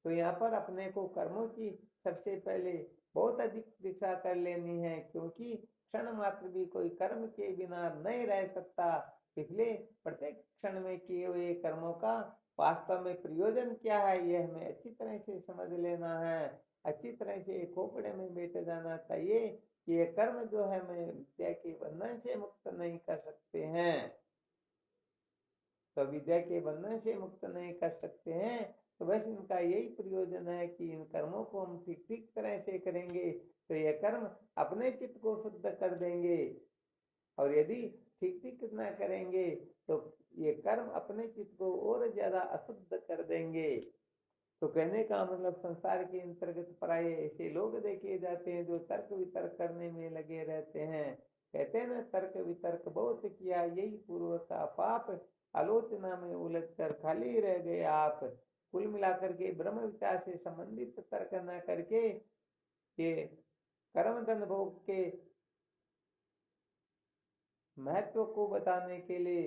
तो यहाँ पर अपने को कर्मों की सबसे पहले बहुत अधिक दीक्षा कर लेनी है, क्योंकि क्षण मात्र भी कोई कर्म के बिना नहीं रह सकता। इसलिए प्रत्येक क्षण में किए हुए कर्मों का वास्तव में प्रयोजन क्या है यह हमें अच्छी तरह से समझ लेना है, अच्छी तरह से खोपड़े में बैठ जाना चाहिए कि ये कर्म जो है हमें विद्या के बंधन से मुक्त नहीं कर सकते हैं। तो विद्या के बंधन से मुक्त नहीं कर सकते हैं, तो बस इनका यही प्रयोजन है कि इन कर्मों को हम ठीक ठीक तरह से करेंगे तो ये कर्म अपने चित्त को शुद्ध कर देंगे, और यदि ठीक ठीक ना करेंगे तो ये कर्म अपने चित्त को और ज्यादा अशुद्ध कर देंगे। तो कहने का मतलब संसार के अंतर्गत प्राय ऐसे लोग देखे जाते हैं जो तर्क वितर्क करने में लगे रहते हैं, कहते हैं ना तर्क वितर्क बहुत किया यही पूर्व का पाप, आलोचना में उलझ कर खाली रह गए आप। कुल मिलाकर के ब्रह्म विचार से संबंधित तर्क न करके ये कर्म धन भोग के महत्व को बताने के लिए,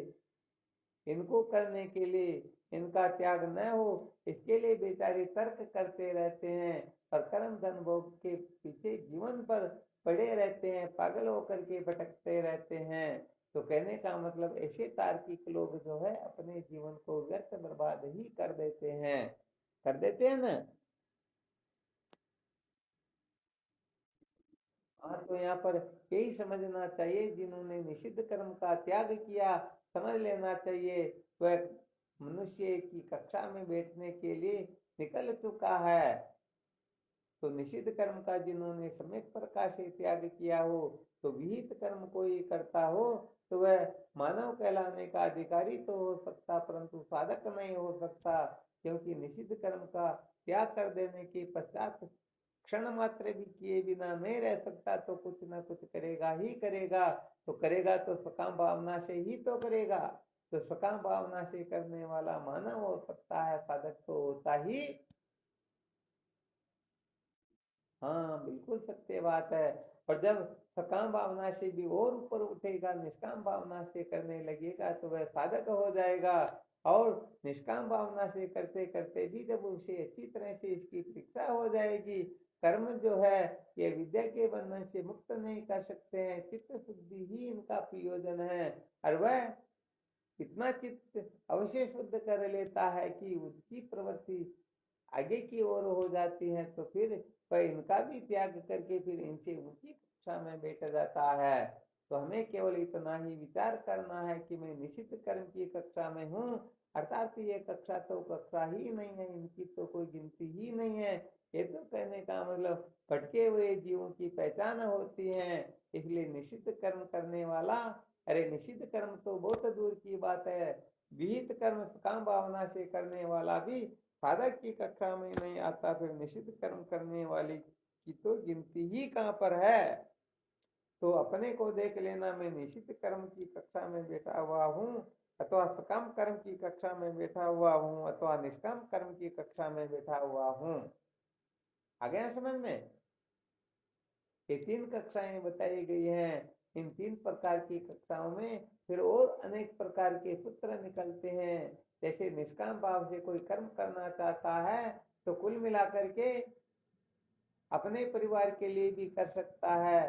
इनको करने के लिए, इनका त्याग न हो इसके लिए बेचारे तर्क करते रहते हैं और कर्म धन भोग के पीछे जीवन पर पड़े रहते हैं, पागल होकर के भटकते रहते हैं। तो कहने का मतलब ऐसे तार्किक लोग जो है अपने जीवन को व्यर्थ बर्बाद ही कर देते हैं, कर देते हैं ना। हाँ, तो यहाँ पर यही समझना चाहिए जिन्होंने निषिद्ध कर्म का त्याग किया, समझ लेना चाहिए वह मनुष्य की कक्षा में बैठने के लिए निकल चुका है। तो निषिद्ध कर्म का जिन्होंने सम्यक प्रकार से त्याग किया हो, तो विहित कर्म कोई करता हो तो वह मानव कहलाने का अधिकारी तो हो सकता परंतु साधक नहीं हो सकता, क्योंकि निषिद्ध कर्म का त्याग कर देने के पश्चात क्षण मात्र भी किए बिना नहीं रह सकता, तो कुछ ना कुछ करेगा ही करेगा। तो करेगा तो सकाम भावना से ही तो करेगा, तो सकाम भावना से करने वाला मानव हो सकता है, साधक तो होता ही हाँ बिल्कुल सत्य बात है। और जब सकाम भावना से भी और ऊपर उठेगा, निष्काम भावना से करने लगेगा तो वह साधक हो जाएगा। और निष्काम भावना से करते करते भी जब उसे अच्छी तरह से इसकी परीक्षा हो जाएगी, कर्म जो है ये विद्या के बंधन से मुक्त नहीं कर सकते हैं, चित्त शुद्धि ही इनका प्रयोजन है। और वह इतना चित्त अवश्य शुद्ध कर लेता है कि उसकी प्रवृत्ति आगे की ओर हो जाती है, तो फिर वह इनका भी त्याग करके फिर इनसे ऊंची कक्षा में बैठ जाता है। तो हमें केवल इतना ही विचार करना है कि मैं निश्चित कर्म की कक्षा में हूँ, अर्थात ये कक्षा तो कक्षा ही नहीं है, इनकी तो कोई गिनती ही नहीं है। ये तो कहने का मतलब भटके हुए जीवों की पहचान होती है। इसलिए निश्चित कर्म करने वाला, अरे निश्चित कर्म तो बहुत दूर की बात है, विहित कर्म काम भावना से करने वाला भी साधक की कक्षा में नहीं आता, फिर निषिद्ध कर्म करने वाले की तो गिनती ही कहाँ पर है। तो अपने को देख लेना, मैं निषिद्ध कर्म की कक्षा में बैठा हुआ हूँ, अथवा सकाम कर्म की कक्षा में बैठा हुआ हूँ, अथवा निष्काम कर्म की कक्षा में बैठा हुआ हूँ। आ गया समझ में? ये तीन कक्षाएं बताई गई हैं। इन तीन प्रकार की कक्षाओं में फिर और अनेक प्रकार के सूत्र निकलते हैं। जैसे निष्काम भाव से कोई कर्म करना चाहता है तो कुल मिलाकर के अपने परिवार के लिए भी कर सकता है,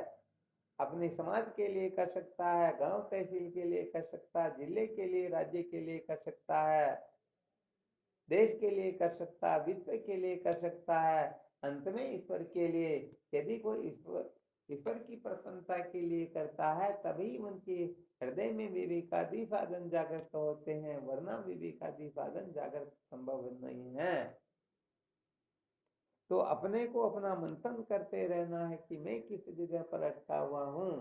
अपने समाज के लिए कर सकता है, गांव तहसील के लिए कर सकता है, जिले के लिए, राज्य के लिए कर सकता है, देश के लिए कर सकता है, विश्व के लिए कर सकता है, अंत में ईश्वर के लिए। यदि कोई ईश्वर ईश्वर की प्रसन्नता के लिए करता है तभी उनके हृदय में विवेकादि साधन जागृत होते हैं, वरना विवेकादि साधन जागृत संभव नहीं है। तो अपने को अपना मंथन करते रहना है कि मैं किस जगह पर अटका हुआ हूँ,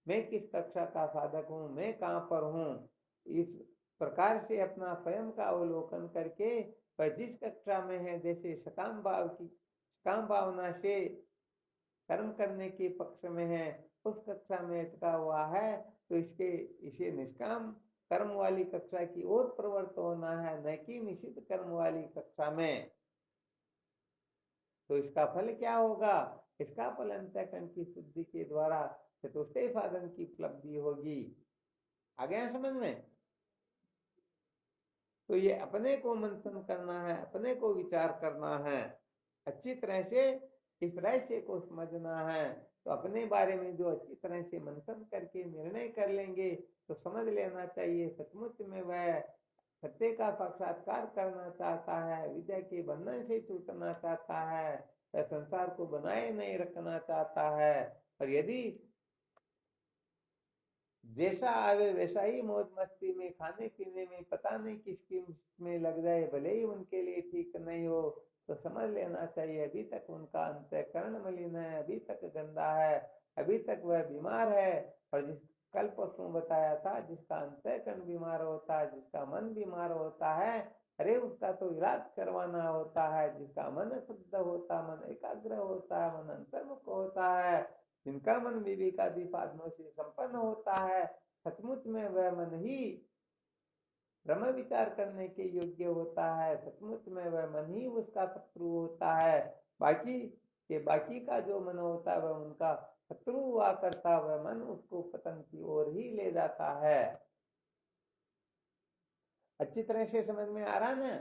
मैं किस कक्षा का साधक हूँ, मैं कहाँ पर हूँ। इस प्रकार से अपना स्वयं का अवलोकन करके वह जिस कक्षा में है, जैसे सकाम भावना से कर्म करने के पक्ष में है, उस कक्षा में अटका हुआ है, तो इसे निष्काम कर्म वाली कक्षा की ओर प्रवृत्त होना है, न कि निषिद्ध कर्म वाली कक्षा में। तो इसका फल क्या होगा? इसका फल अंतःकरण की शुद्धि के द्वारा चतुष्टय साधन की उपलब्धि होगी। आ गया समझ में? तो ये अपने को मंथन करना है, अपने को विचार करना है, अच्छी तरह से इस रहस्य को समझना है। तो अपने बारे में जो अच्छी तरह से मंथन करके निर्णय कर लेंगे तो समझ लेना चाहिए सचमुच में वह सत्य का साक्षात्कार करना चाहता है, विद्या के बंधन से छूटना चाहता है, वह संसार को बनाए नहीं रखना चाहता है। और यदि जैसा आवे वैसा ही मौज मस्ती में, खाने पीने में, पता नहीं किसकी में लग जाए, भले ही उनके लिए ठीक नहीं हो, तो समझ लेना चाहिए अभी तक उनका अंतःकरण मलिन है, अभी तक गंदा है, अभी तक वह बीमार है। और जिस कल परसों बताया था, जिसका अंतःकरण बीमार होता है, जिसका मन बीमार होता है, अरे उसका तो इलाज करवाना होता है। जिसका मन शुद्ध होता, मन एकाग्र होता है, मन अंतर्मुख होता है, जिनका मन विवेकादि साधनों से संपन्न होता है, सचमुच में वह मन ही ब्रह्म विचार करने के योग्य होता है, सचमुच में वह मन ही उसका शत्रु होता है। बाकी का जो मन होता है वह उनका शत्रु हुआ करता, वह मन उसको पतन की ओर ही ले जाता है। अच्छी तरह से समझ में आ रहा ना?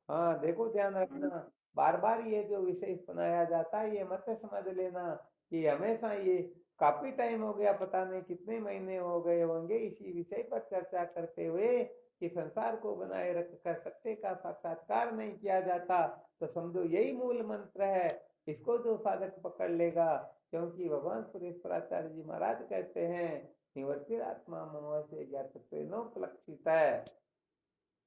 हाँ देखो, ध्यान रखना, बार बार ये जो विषय सुनाया जाता है ये मत समझ लेना कि हमेशा ये काफी टाइम हो गया, पता नहीं कितने महीने हो गए होंगे इसी विषय पर चर्चा करते हुए कि संसार को बनाए रखकर सत्य का साक्षात्कार नहीं किया जाता। तो समझो यही मूल मंत्र है, इसको जो साधक पकड़ लेगा, क्योंकि भगवान सुरेश्वराचार्य जी महाराज कहते हैं, निवर्तिर आत्मा मोह से ज्ञातत्वेनोपलक्षित है।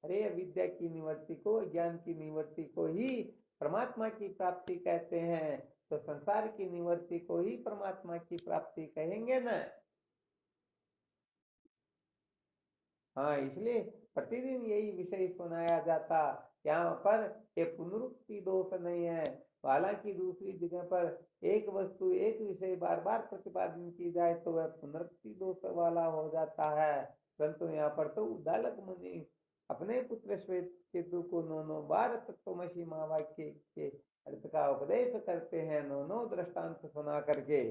अरे विद्या की निवृत्ति को, ज्ञान की निवृत्ति को ही परमात्मा की प्राप्ति कहते हैं, तो संसार की निवृत्ति को ही परमात्मा की प्राप्ति कहेंगे ना। हाँ, इसलिए प्रतिदिन यही विषय सुनाया जाता, यहाँ पर ये पुनरुक्ति दोष नहीं है। हालांकि दूसरी जगह पर एक वस्तु एक विषय बार बार प्रतिपादन की जाए तो वह पुनरुक्ति दोष वाला हो जाता है, परंतु यहाँ पर तो उद्दालक मुनि अपने पुत्र श्वेत केतु को 9 9 बार तत्वमसि महावाक्य के अर्थ का उपदेश करते हैं, 9 9 दृष्टांत सुना करके।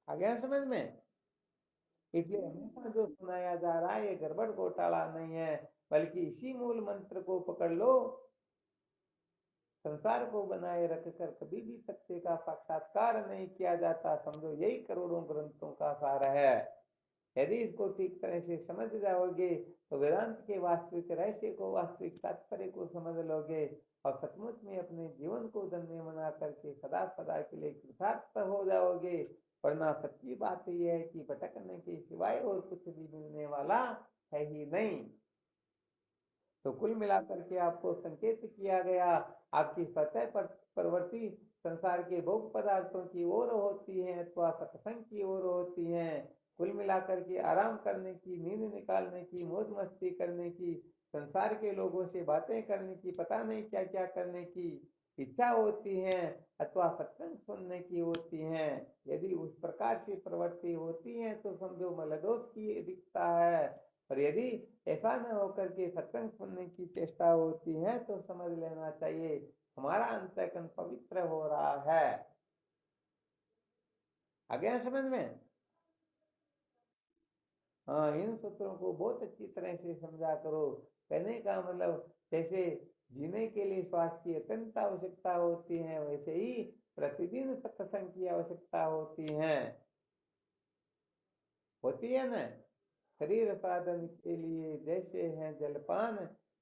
आ गया समझ में? इसलिए हमेशा जो सुनाया जा रहा है ये गड़बड़ घोटाला नहीं है, बल्कि इसी मूल मंत्र को पकड़ लो। संसार को बनाए रखकर कभी भी सत्य का साक्षात्कार नहीं किया जाता, समझो यही करोड़ों ग्रंथों का सार है। यदि इसको ठीक तरह से समझ जाओगे तो वेदांत के वास्तविक रहस्य को, वास्तविक तात्पर्य को समझ लोगे और सचमुच में अपने जीवन को धन्य बना करके सदा सदा के लिए कृतार्थ हो जाओगे। वरना सच्ची बात यह है कि भटकने के सिवाय और कुछ भी मिलने वाला है ही नहीं। तो कुल मिलाकर के आपको संकेत किया गया, आपकी सतह पर प्रवृत्ति संसार के भोग पदार्थों की ओर होती है अथवा सत्संग की ओर होती है। कुल मिलाकर के आराम करने की, नींद निकालने की, मौज मस्ती करने की, संसार के लोगों से बातें करने की, पता नहीं क्या क्या करने की इच्छा होती है अथवा सत्संग सुनने की होती है। यदि उस प्रकार की प्रवृत्ति होती है तो समझो मलदोष की दिखता है, और यदि ऐसा न होकर के सत्संग सुनने की चेष्टा होती है तो समझ लेना चाहिए हमारा अंतःकरण पवित्र हो रहा है। आ गया समझ में? हाँ, इन सूत्रों को बहुत अच्छी तरह से समझा करो। कहने का मतलब जैसे जीने के लिए श्वास की अत्यंत आवश्यकता होती है, वैसे ही प्रतिदिन सत्संग की आवश्यकता होती है ना। शरीर साधन के लिए जैसे है जलपान,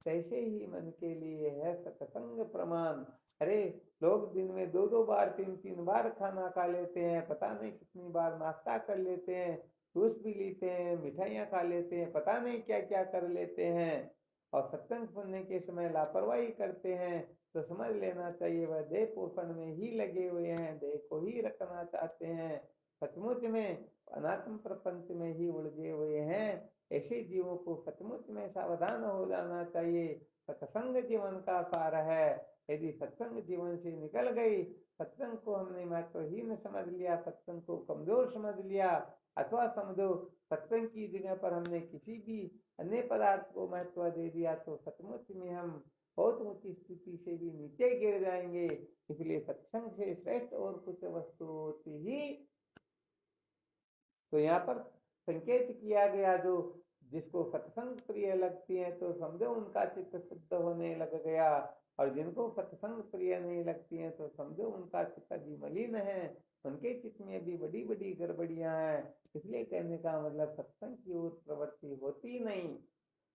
तैसे ही मन के लिए है सत्संग प्रमाण। अरे लोग दिन में 2 2 बार 3 3 बार खाना खा लेते हैं, पता नहीं कितनी बार नाश्ता कर लेते हैं, जूस भी लेते हैं, मिठाइयाँ खा लेते हैं, पता नहीं क्या क्या कर लेते हैं, और सत्संग सुनने के समय लापरवाही करते हैं। तो समझ लेना चाहिए वह देह पोषण में ही लगे हुए हैं, देह को ही रखना चाहते हैं, सचमुच में अनात्म प्रपंच में ही उलझे हुए हैं। ऐसे जीवों को सचमुच में सावधान हो जाना चाहिए। सत्संग जीवन का सार है। यदि सत्संग जीवन से निकल गई, सत्संग को हमने महत्वहीन समझ लिया, सत्संग को कमजोर समझ लिया, अथवा समझो सत्संग की जगह पर हमने किसी भी अन्य पदार्थ को महत्व दे दिया, तो सचमुच में हम बहुत ऊंची स्थिति से भी नीचे गिर जाएंगे। इसलिए सत्संग से श्रेष्ठ और कुछ वस्तु होती ही। तो यहाँ पर संकेत किया गया, जो जिसको सत्संग प्रिय लगती है तो समझो उनका चित्त शुद्ध होने लग गया, और जिनको सत्संग प्रिय नहीं लगती है तो समझो उनका चित्त भी मलिन है, उनके चित्त में भी बड़ी बड़ी गड़बड़ियां हैं। इसलिए कहने का मतलब सत्संग की ओर प्रवृत्ति होती नहीं।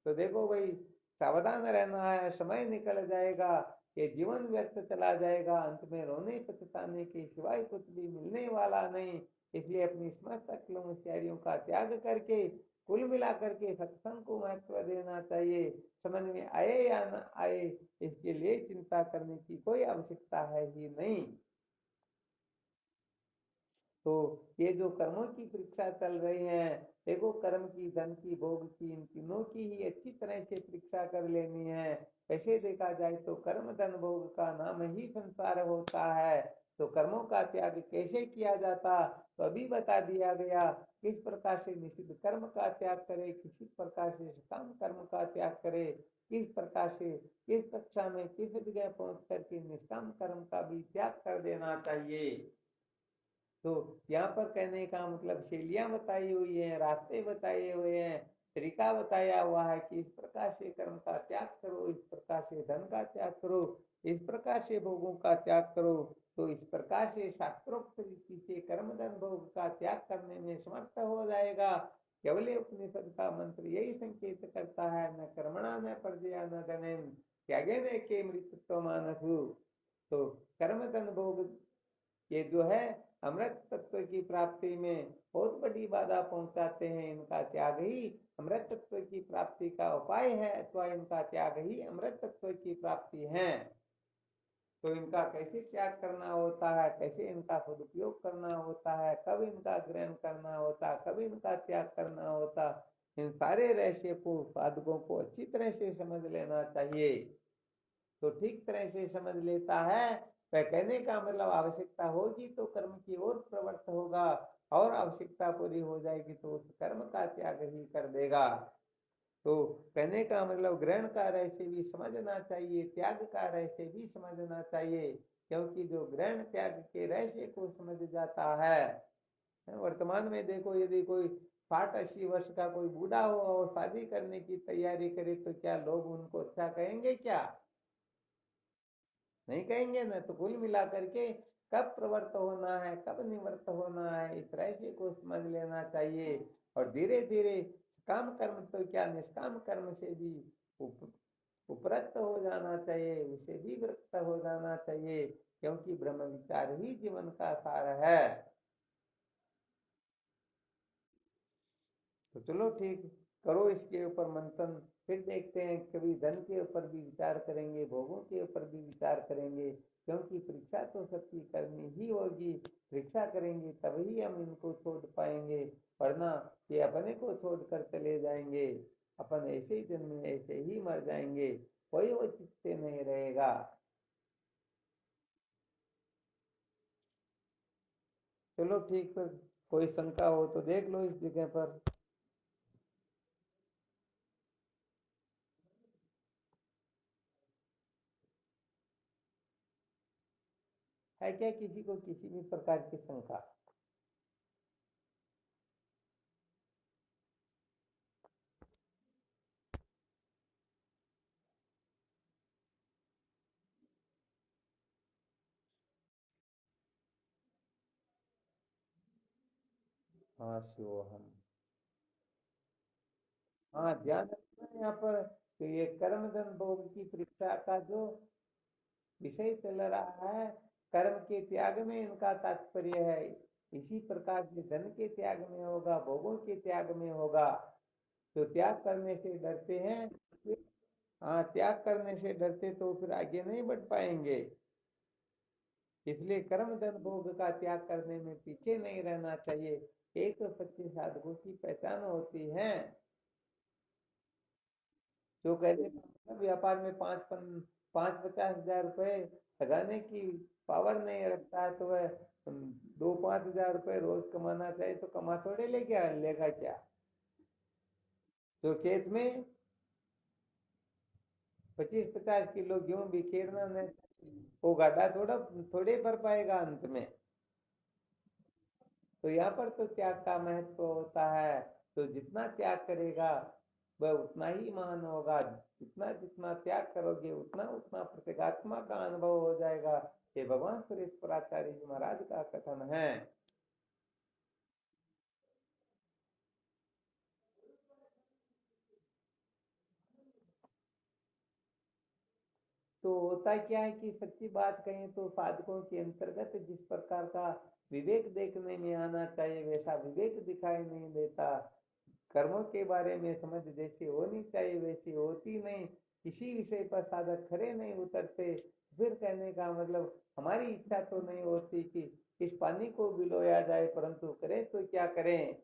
तो देखो भाई, सावधान रहना है, समय निकल जाएगा, ये जीवन व्यर्थ चला जाएगा, अंत में रोने पछताने के सिवाय कुछ भी मिलने वाला नहीं। इसलिए अपनी समस्त अक्लों होशियारियों का त्याग करके कुल मिलाकर के सत्संग को महत्व देना चाहिए। समझ में आए या न आए, इसके लिए चिंता करने की कोई आवश्यकता है ही नहीं। तो ये जो कर्मों की परीक्षा चल रही है, देखो कर्म की, धन की, भोग की, इन तीनों की ही अच्छी तरह से परीक्षा कर लेनी है। वैसे देखा जाए तो कर्म धन भोग का नाम ही संसार होता है। तो कर्मों का त्याग कैसे किया जाता, तो अभी बता दिया गया। किस प्रकार से निषिद्ध कर्म का त्याग करे, किसी प्रकार से काम कर्म का त्याग करे, किस प्रकार से किस कक्षा में किस जगह पहुंच करके निष्काम कर्म का भी त्याग कर देना चाहिए। तो यहाँ पर कहने का मतलब शैलियां बताई हुई है, रास्ते बताए हुए हैं, तरीका बताया हुआ है कि इस प्रकार से कर्म का त्याग करो, इस प्रकार से धन का त्याग करो, इस प्रकार से भोगों का त्याग करो। तो इस प्रकार से शास्त्रोक्त रीति से कर्म धन भोग का त्याग करने में समर्थ हो जाएगा। केवल उपनिषद का मंत्र यही संकेत करता है, न कर्मणा न प्रजया न धनेन त्यागे न के मृतत्व मानसु। तो कर्म धन भोग ये जो है अमृत तत्व की प्राप्ति में बहुत बड़ी बाधा पहुंचाते हैं। इनका त्याग ही अमृत तत्व की प्राप्ति का उपाय है, अथवा इनका त्याग ही अमृत तत्व की प्राप्ति है। तो इनका कैसे त्याग करना होता है, कैसे इनका सदुपयोग करना होता है, कब इनका ग्रहण करना होता, कब इनका त्याग करना होता, इन सारे रहस्य को साधकों को अच्छी तरह से समझ लेना चाहिए। तो ठीक तरह से समझ लेता है, वह कहने का मतलब आवश्यकता होगी तो कर्म की ओर प्रवृत्त होगा, और आवश्यकता पूरी हो जाएगी तो उस कर्म का त्याग ही कर देगा। तो कहने का मतलब ग्रहण का रहस्य भी समझना चाहिए, त्याग का रहस्य भी समझना चाहिए, क्योंकि जो ग्रहण त्याग के रहस्य को समझ जाता है। वर्तमान में देखो, यदि कोई 60-80 वर्ष का कोई बूढ़ा हो और शादी करने की तैयारी करे तो क्या लोग उनको अच्छा कहेंगे? क्या नहीं कहेंगे ना। तो कुल मिलाकर के कब प्रवृत्त होना है, कब निवृत्त होना है, इस रहस्य को समझ लेना चाहिए। और धीरे धीरे काम कर्म तो क्या, निष्काम कर्म से भी उपरक्त हो जाना चाहिए, उसे भी विरक्त हो जाना चाहिए, क्योंकि ब्रह्म विचार ही जीवन का सार है। तो चलो ठीक, करो इसके ऊपर मंथन। फिर देखते हैं, कभी धन के ऊपर भी विचार करेंगे, भोगों के ऊपर भी विचार करेंगे, क्योंकि परीक्षा तो सबकी करनी ही होगी। परीक्षा करेंगे तभी हम इनको छोड़ पाएंगे, वरना ये अपने को छोड़कर चले जाएंगे। अपन ऐसे ही जन्मे ऐसे ही मर जाएंगे, कोई औचित्य नहीं रहेगा। चलो ठीक, फिर कोई शंका हो तो देख लो इस जगह पर। है क्या किसी को किसी भी प्रकार की शंका? हाँ शिवोहम। हाँ ध्यान रखना यहाँ पर, तो ये कर्म धन भोग की परीक्षा का जो विषय चल रहा है, कर्म के त्याग में इनका तात्पर्य है। इसी प्रकार से धन के त्याग में होगा, भोगों के त्याग में होगा। तो त्याग करने से डरते हैं हाँ, त्याग करने से डरते तो फिर आगे नहीं बढ़ पाएंगे। इसलिए कर्म धन भोग का त्याग करने में पीछे नहीं रहना चाहिए। एक तो सच्चे साधकों की पहचान होती है। जो कहते हैं मतलब व्यापार में 5-50 हजार रुपए लगाने की पावर नहीं रखता है, तो वह 2-5 हजार रुपए रोज कमाना चाहे तो कमा थोड़े ले क्या लेगा क्या। जो खेत में 25-50 किलो गेहूं बिखेरना नहीं, वो घाटा थोड़े भर पाएगा अंत में। तो यहाँ पर तो त्याग का महत्व होता है। तो जितना त्याग करेगा वह उतना ही महान होगा। जितना जितना त्याग करोगे उतना उतना प्रत्यगात्मा का अनुभव हो जाएगा। ये भगवान सुरेश्वराचार्य जी महाराज का कथन है। तो होता क्या है कि सच्ची बात कहें तो साधकों के अंतर्गत जिस प्रकार का विवेक देखने में आना चाहिए वैसा विवेक दिखाई नहीं देता। कर्मों के बारे में समझ जैसी होनी चाहिए वैसी होती नहीं। किसी विषय पर साधक खरे नहीं उतरते। फिर कहने का मतलब हमारी इच्छा तो नहीं होती कि इस पानी को बिलोया जाए, परंतु करें तो क्या करें,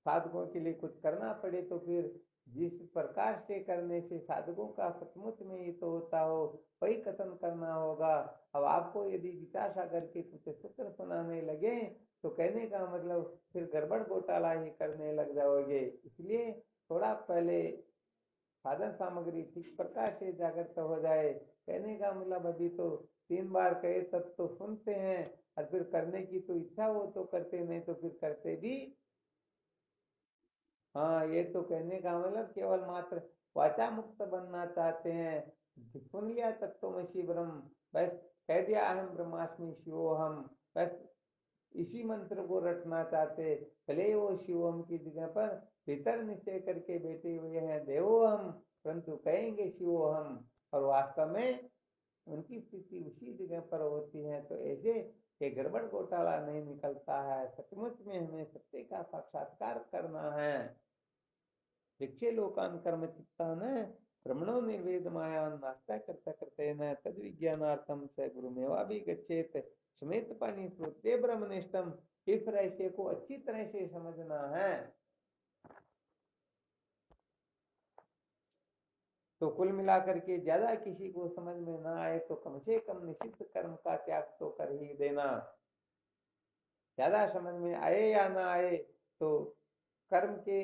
साधकों के लिए कुछ करना पड़े। तो फिर जिस प्रकार से करने से साधकों का सचमुच में हित होता हो वही कथन करना होगा। अब आपको यदि विद्यासागर के कुछ सूत्र सुनाने लगे तो कहने का मतलब फिर गड़बड़ घोटाला ही करने लग जाओगे। इसलिए थोड़ा पहले साधन सामग्री ठीक प्रकार से जागृत हो जाए। कहने का मतलब अभी तो 3 बार कहे तब तो सुनते हैं, और फिर करने की तो इच्छा हो तो करते, नहीं तो फिर करते भी। हाँ, ये तो कहने का मतलब केवल मात्र वाचा मुक्त बनना चाहते हैं। सुन लिया तत्त्वमसि ब्रह्म, बस कह दिया अहम ब्रह्मास्मि शिवोहम, बस इसी मंत्र को रटना चाहते। भले वो शिवोहम की जगह पर भीतर निश्चय करके बैठे हुए हैं देवोहम, परंतु कहेंगे शिवोहम, और वास्तव में उनकी स्थिति उसी जगह पर होती है। तो ऐसे ये गड़बड़ घोटाला नहीं निकलता है। सचमुच में हमें सत्य का साक्षात्कार करना है। भिक्षे लोकान् कर्म चित्तान् ब्रह्मणो निर्वेद माया नास्ता करता करते न तद विज्ञानार्थम स गुरुमेवाभिगच्छेत समेत पानी श्रोत्रे ब्रह्मनिष्ठम। इस रहस्य को अच्छी तरह से समझना है। तो कुल मिलाकर के ज्यादा किसी को समझ में ना आए तो कम से कम निषिद्ध कर्म का त्याग तो कर ही देना। ज्यादा समझ में आए या ना आए तो कर्म के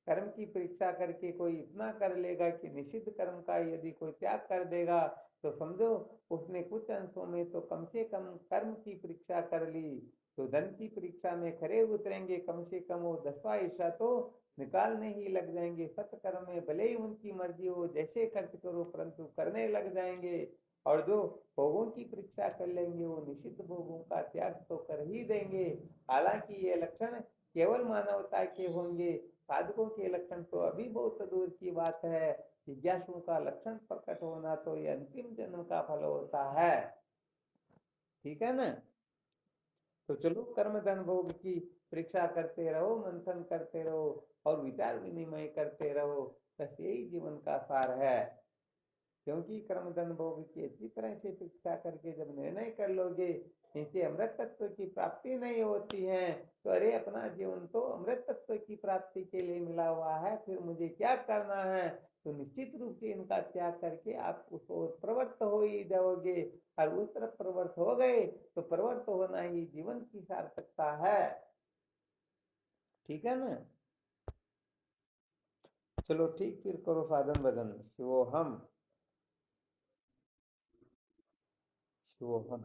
कर्म की परीक्षा करके कोई इतना कर लेगा कि निषिद्ध कर्म का यदि कोई त्याग कर देगा तो समझो उसने कुछ अंशों में तो कम से कम कर्म की परीक्षा कर ली। तो धन की परीक्षा में खरे उतरेंगे, कम से कम वो 10वां हिस्सा तो निकालने ही लग जाएंगे। सत्कर्म में भले ही उनकी मर्जी हो जैसे खर्च करो परंतु करने लग जाएंगे। और जो भोगों की परीक्षा कर लेंगे वो निषिद्ध भोगों का त्याग तो कर ही देंगे। हालांकि ये लक्षण केवल मानवता के होंगे, साधकों के लक्षण तो अभी बहुत दूर की बात है। जिज्ञासु का लक्षण प्रकट होना तो ये अंतिम जन्म का फल होता है। ठीक है ना। तो चलो कर्म धन भोग की परीक्षा करते रहो, मंथन करते रहो और विचार विनिमय करते रहो, बस यही जीवन का सार है। क्योंकि कर्म धन भोग की अच्छी तरह से परीक्षा करके जब निर्णय कर लोगे इनसे अमृत तत्व की प्राप्ति नहीं होती है तो अरे अपना जीवन तो अमृत तत्व की प्राप्ति के लिए मिला हुआ है, फिर मुझे क्या करना है। तो निश्चित रूप से इनका त्याग करके आप उस ओर प्रवृत्त हो ही जाओगे। और उस तरफ प्रवृत्त हो गए तो प्रवृत्त होना ही जीवन की सार्थकता है। ठीक है ना। चलो ठीक, फिर करो साधन भजन। शिवोहम। शिवोहम।